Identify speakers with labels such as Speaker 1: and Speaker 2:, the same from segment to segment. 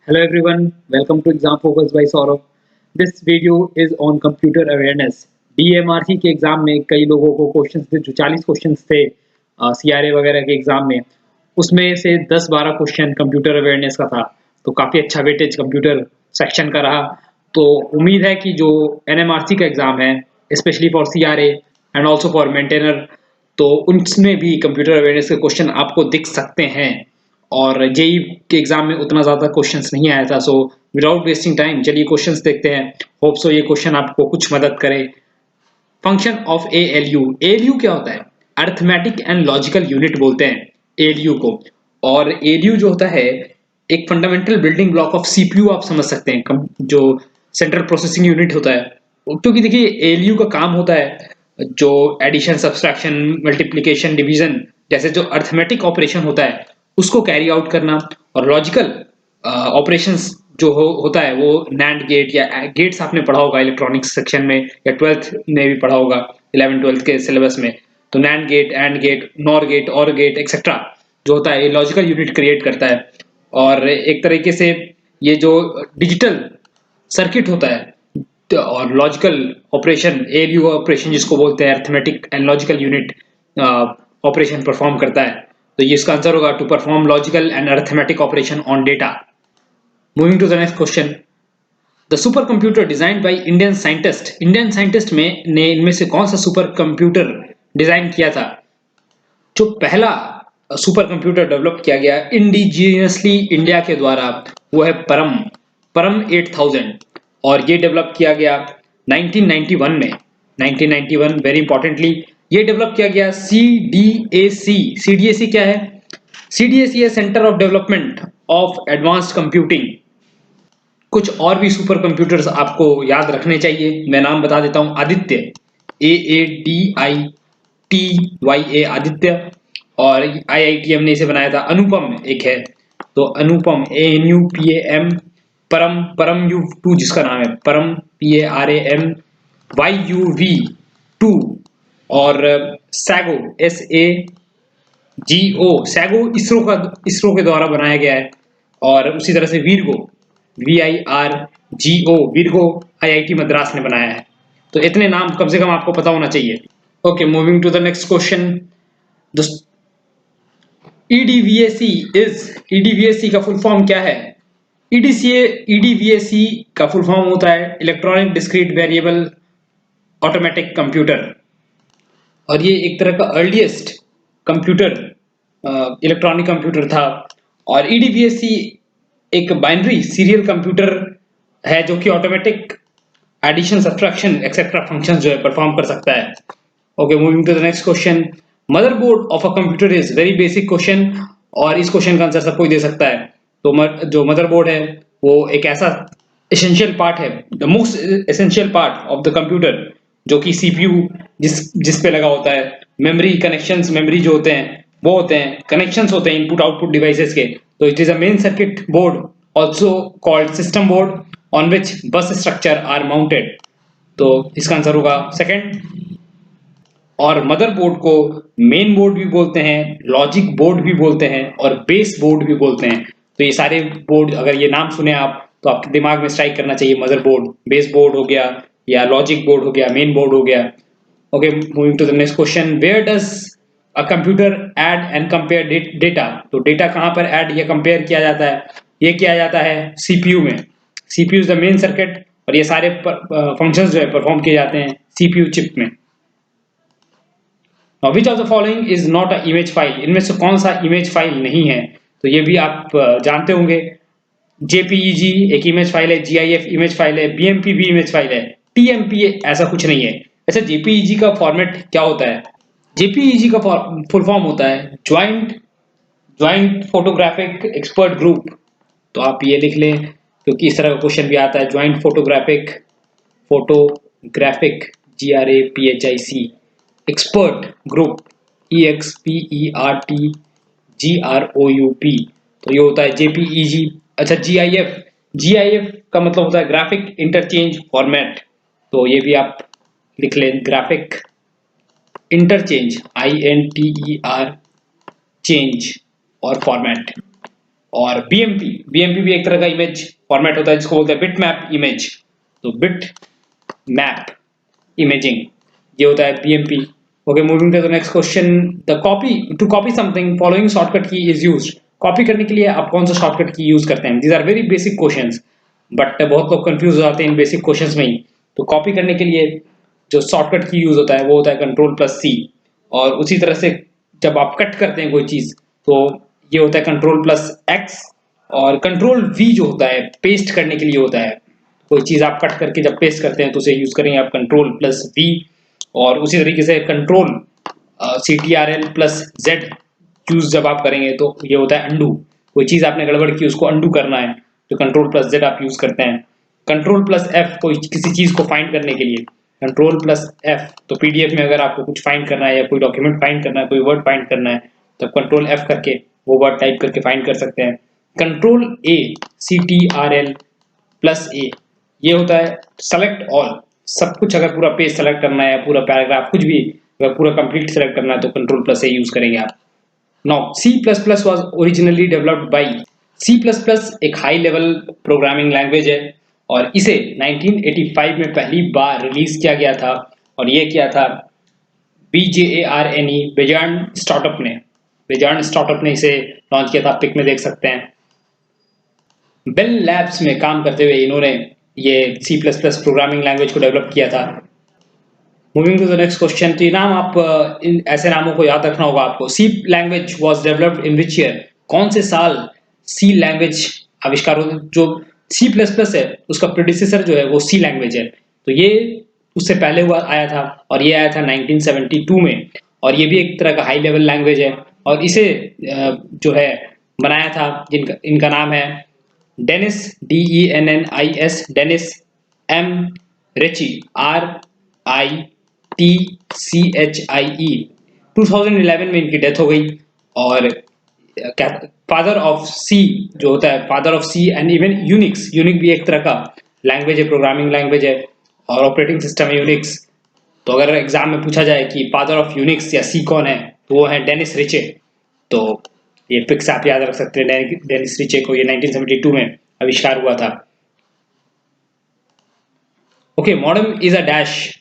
Speaker 1: Hello everyone, welcome to Exam Focus by Saurabh. This video is on computer awareness. DMRC के exam में कई लोगों को questions थे, जो 40 क्वेश्चंस थे CRA वगैरह के एग्जाम में, उसमें से 10-12 क्वेश्चन कंप्यूटर अवेयरनेस का था। तो काफ़ी अच्छा वेटेज कंप्यूटर सेक्शन का रहा। तो उम्मीद है कि जो NMRC का एग्जाम है, specially for CRA and also for maintainer, तो उनमें भी कंप्यूटर अवेयरनेस के क्वेश्चन आपको दिख सकते हैं। और जेई के एग्जाम में उतना ज़्यादा क्वेश्चंस नहीं आया था। सो विदाउट वेस्टिंग टाइम चलिए क्वेश्चंस देखते हैं। होप सो ये क्वेश्चन आपको कुछ मदद करे। Function of ALU। ALU क्या होता है? अर्थमेटिक एंड लॉजिकल यूनिट बोलते हैं ALU को। और ALU जो होता है एक fundamental building block of CPU आप समझ सकते हैं, जो सेंट्रल प्रोसेसिंग यूनिट होता है। क्योंकि देखिए ALU का काम होता है जो एडिशन, सब्सट्रैक्शन, मल्टीप्लिकेशन, डिवीजन जैसे जो अर्थमेटिक ऑपरेशन होता है उसको कैरी आउट करना। और लॉजिकल ऑपरेशंस जो होता है वो नैंड गेट या गेट्स आपने पढ़ा होगा इलेक्ट्रॉनिक्स सेक्शन में, या 12th में भी पढ़ा होगा 11th-12th के सिलेबस में। तो nand gate, and gate, nor gate, or gate etcetera जो होता है ये लॉजिकल यूनिट क्रिएट करता है। और एक तरीके से ये जो डिजिटल सर्किट होता है और लॉजिकल ऑपरेशन, ALU ऑपरेशन जिसको बोलते हैं, arithmetic and logical unit operation perform करता है। तो ये इसका आंसर होगा to perform logical and arithmetic operation on data. Moving to the next question. The supercomputer designed by Indian scientist. Indian scientist में ने इनमें से कौन सा सुपर कंप्यूटर डिजाइन किया था? जो पहला सुपर कंप्यूटर डेवलप किया गया इंडिजिनियसली इंडिया के द्वारा वो है परम 8000। और ये डेवलप किया गया 1991 में। 1991 वेरी इंपॉर्टेंटली ये डेवलप किया गया CDAC। CDAC क्या है? CDAC है centre of development of advanced computing. कुछ और भी सुपर कंप्यूटर्स आपको याद रखने चाहिए, मैं नाम बता देता हूं। आदित्य, AADITYA आदित्य। और IITM ने इसे बनाया था। अनुपम एक है, तो अनुपम ANUPAM। परम U2 जिसका नाम है परम PARAM YUV2। और सैगो SAGO, सैगो इसरो के द्वारा बनाया गया है। और उसी तरह से वीरगो VIRGO, वीरगो IIT मद्रास ने बनाया है। तो इतने नाम कम से कम आपको पता होना चाहिए। Okay, moving to the next question. EDVAC का फुल फॉर्म क्या है? EDVAC का फुल फॉर्म होता है electronic discrete variable automatic computer. और ये एक तरह का अर्लीस्ट कंप्यूटर, इलेक्ट्रॉनिक कंप्यूटर था। और EDVAC एक बाइनरी सीरियल कंप्यूटर है जो कि automatic addition, subtraction etcetera functions जो है परफॉर्म कर सकता है। Okay, moving to the next question. Motherboard of a computer is very basic question, और इस क्वेश्चन का आंसर सब कोई दे सकता है। तो जो मदरबोर्ड है वो एक ऐसा एसेंशियल पार्ट है, the most essential part of the computer, जो कि CPU जिस पे लगा होता है। मेमोरी कनेक्शंस, मेमोरी जो होते हैं वो होते हैं कनेक्शंस होते हैं इनपुट आउटपुट डिवाइसेस के। तो it is a main circuit board, also called system board, on which बस स्ट्रक्चर आर माउंटेड। तो इसका आंसर होगा सेकंड। और मदरबोर्ड को मेन बोर्ड भी बोलते हैं, लॉजिक बोर्ड भी बोलते हैं, और बेस बोर्ड भी बोलते हैं। तो ये सारे बोर्ड अगर ये नाम सुने आप तो आपके दिमाग में स्ट्राइक करना चाहिए। मदरबोर्ड, बेस बोर्ड हो गया, या लॉजिक बोर्ड हो गया, मेन बोर्ड हो गया। Okay, moving to the next question. Where does a computer add and compare data? तो डेटा कहां पर ऐड या कंपेयर किया जाता है? ये किया जाता है CPU में। CPU is the main circuit, और ये सारे फंक्शंस जो है परफॉर्म किए जाते हैं CPU चिप में। Which of the following is not a image file? इनमें से कौन सा इमेज फाइल नहीं है? तो ये भी आप जानते होंगे। JPEG एक इमेज फाइल है, GIF इमेज फाइल है, BMP भी इमेज फाइल है, TMP ऐसा कुछ नहीं है। अच्छा, JPEG का फॉर्मेट क्या होता है? JPEG का फुल फॉर्म होता है ज्वाइंट फोटोग्राफिक एक्सपर्ट ग्रुप। तो आप ये लिख लें, क्योंकि इस तरह का क्वेश्चन भी आता है। Joint photographic GRAPHIC expert group EXPERT GROUP। तो ये होता है JPEG। अच्छा, GIF का मतलब होता है ग्राफिक इंटरचेंज फॉर्मेट। तो ये भी आप लिख लें, ग्राफिक इंटरचेंज INTER चेंज और फॉर्मेट। और बीएमपी भी एक तरह का इमेज फॉर्मेट होता है जिसको बोलते हैं बिट मैप इमेज। तो बिट मैप इमेजिंग ये होता है BMP. Okay, moving to the next question. The copy to copy something following shortcut key is used. Copy करने के लिए आप कौन सा शॉर्टकट की यूज करते हैं? These are very basic questions, but बहुत लोग कंफ्यूज हो जाते हैं इन बेसिक क्वेश्चंस में ही। तो कॉपी करने के लिए जो शॉर्टकट की यूज होता है वो होता है कंट्रोल+C, और उसी तरह से जब आप कट करते हैं कोई चीज तो ये होता है कंट्रोल+X, और कंट्रोल+V जो होता है पेस्ट करने के लिए होता है। कोई चीज आप कट करके जब पेस्ट करते हैं तो उसे यूज करेंगे आप कंट्रोल+V, और उसी तरीके से कंट्रोल CTRL+Z यूज जब आप करेंगे तो ये होता है अंडू। कोई चीज आपने गड़बड़ की उसको अंडू करना है तो कंट्रोल+Z आप यूज करते हैं। कंट्रोल+F कोई किसी चीज को फाइंड करने के लिए, कंट्रोल+F तो पीडीएफ में अगर आपको कुछ फाइंड करना है या कोई डॉक्यूमेंट फाइंड करना है, कोई वर्ड फाइंड करना है, तो कंट्रोल+F करके वो वर्ड टाइप करके फाइंड कर सकते हैं। कंट्रोल+A CTRL+A ये होता है सेलेक्ट ऑल। सब कुछ अगर पूरा पेज सेलेक्ट करना है, पूरा पैराग्राफ कुछ भी अगर पूरा कंप्लीट सेलेक्ट करना है तो कंट्रोल+A यूज करेंगे आप। Now C++ was originally developed by C++ एक हाई लेवल प्रोग्रामिंग लैंग्वेज है और इसे 1985 में पहली बार रिलीज किया गया था, और ये किया था BJARNE बेजार्न स्टार्टअप ने इसे लॉन्च किया था। पिक में देख सकते हैं। बेल लैब्स में काम करते हुए इन्होंने ये C++ प्रोग्रामिंग लैंग्वेज को डेवलप किया था। Moving to the next question. तो ये नाम आप इन ऐसे नामों को याद रखना होगा आपको। C language was developed in which year? कौन से साल सी लैंग्वेज आविष्कार हुआ? जो C++ है उसका प्रेडिसेसर जो है वो सी लैंग्वेज है, तो ये उससे पहले हुआ आया था, और ये आया था 1972 में, और ये भी एक तरह का हाई लेवल लैंग्वेज है। और इसे जो है बनाया था जिनका इनका नाम है Dennis DENNIS Dennis M Ritchie RITCHIE। 2011 में इनकी डेथ हो गई। और फादर ऑफ सी जो होता है, father of C and even Unix भी एक तरह का लैंग्वेज है, प्रोग्रामिंग लैंग्वेज है, और ऑपरेटिंग सिस्टम है यूनिक्स। तो अगर एग्जाम में पूछा जाए कि फादर ऑफ यूनिक्स या सी कौन है तो वो है डेनिस रिचे। तो ये पिक्स आप याद रख सकते हैं डेनिस रिचे को। ये 1972 में आविष्कार हुआ था। Okay, modem is a dash.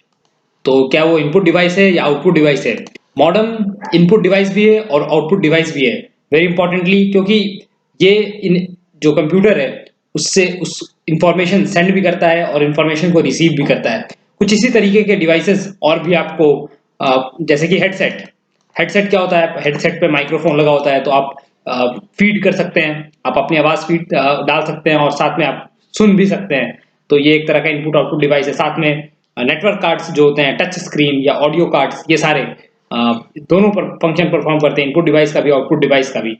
Speaker 1: तो क्या वो इनपुट डिवाइस है या आउटपुट डिवाइस है? मॉडेम इनपुट डिवाइस भी है और आउटपुट डिवाइस भी है, वेरी इंपॉर्टेंटली, क्योंकि ये जो कंप्यूटर है उससे उस इंफॉर्मेशन सेंड भी करता है और इंफॉर्मेशन को रिसीव भी करता है। कुछ इसी तरीके के डिवाइसेस और भी आपको जैसे कि हेडसेट क्या होता है? हेडसेट पे माइक्रोफोन लगा होता है, तो आप फीड कर सकते हैं, आप अपनी आवाज फीड डाल सकते हैं और साथ में आप सुन भी सकते हैं। तो ये एक तरह का इनपुट आउटपुट डिवाइस है। साथ में नेटवर्क कार्ड्स जो होते हैं, टच स्क्रीन या ऑडियो कार्ड्स, ये सारे दोनों पर फंक्शन परफॉर्म करते हैं, इनपुट डिवाइस का भी आउटपुट डिवाइस का भी।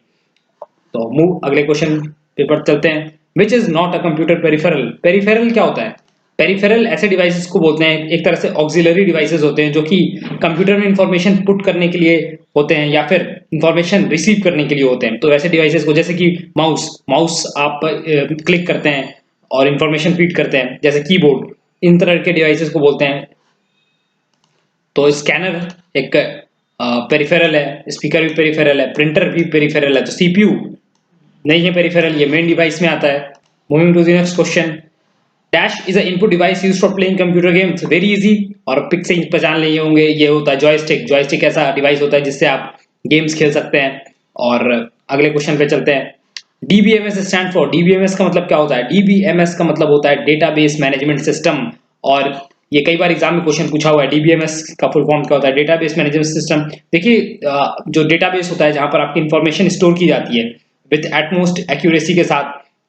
Speaker 1: तो मूव अगले क्वेश्चन पेपर चलते हैं। Which is not a computer peripheral? Peripheral क्या होता है? पेरिफेरल ऐसे डिवाइसेस को बोलते हैं, एक तरह से ऑक्सिलरी डिवाइसेस होते हैं जो कि कंप्यूटर में इंफॉर्मेशन पुट करने के लिए होते हैं या फिर इंफॉर्मेशन रिसीव करने के लिए होते हैं। तो ऐसे डिवाइसेस को, जैसे कि माउस आप क्लिक करते हैं और इंफॉर्मेशन फीड करते हैं, जैसे कीबोर्ड, इन तरह के डिवाइसेस को बोलते हैं। तो स्कैनर एक पेरिफेरल है, स्पीकर भी पेरिफेरल है, प्रिंटर भी पेरिफेरल है। तो सीपीयू नहीं है पेरिफेरल, ये मेन डिवाइस में आता है। Moving to the next question. Dash is a input device used for playing computer games. Very easy, और पिक से पहचान लिए होंगे, ये होता है जॉयस्टिक ऐसा डिवाइस होता है जिससे आप गेम्स खेल सकते हैं। और अगले क्वेश्चन पे चलते हैं। DBMS stand for? DBMS का मतलब क्या होता है? DBMS का मतलब होता है डेटाबेस मैनेजमेंट सिस्टम, और ये कई बार एग्जाम में क्वेश्चन पूछा हुआ है। DBMS का फुल फॉर्म क्या होता है? Database management system. देखिए, जो डेटाबेस होता है जहां पर आपकी इंफॉर्मेशन स्टोर की जाती है विद एटमोस्ट एक्यूरेसी के साथ,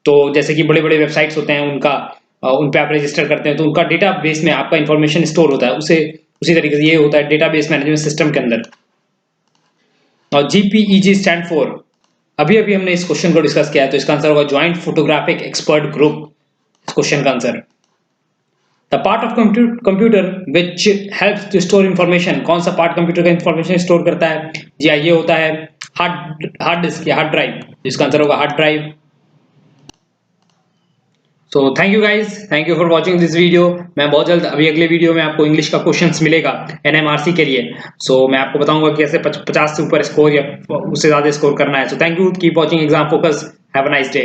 Speaker 1: तो जैसे कि बड़े बड़े वेबसाइट्स होते हैं उनका उन पे आप रजिस्टर करते हैं तो उनका डेटाबेस में आपका इंफॉर्मेशन स्टोर होता है, उसी तरीके से ये होता है डेटाबेस मैनेजमेंट सिस्टम के अंदर। और GPEG स्टैंड फॉर? अभी हमने इस क्वेश्चन को डिस्कस किया है, तो इसका आंसर होगा ज्वाइंट फोटोग्राफिक एक्सपर्ट ग्रुप। इस क्वेश्चन का answer. The part of computer which helps to store information? कौन सा पार्ट कंप्यूटर का इंफॉर्मेशन स्टोर करता है? जी ये होता है हार्ड डिस्क या हार्ड ड्राइव। इसका आंसर होगा hard drive. So thank you guys, thank you for watching this video. मैं बहुत जल्द अभी अगले वीडियो में आपको इंग्लिश का क्वेश्चंस मिलेगा NMRC के लिए। सो मैं आपको बताऊंगा कि कैसे 50 से ऊपर स्कोर या उससे ज्यादा स्कोर करना है। सो thank you, keep watching exam focus. Have a nice day.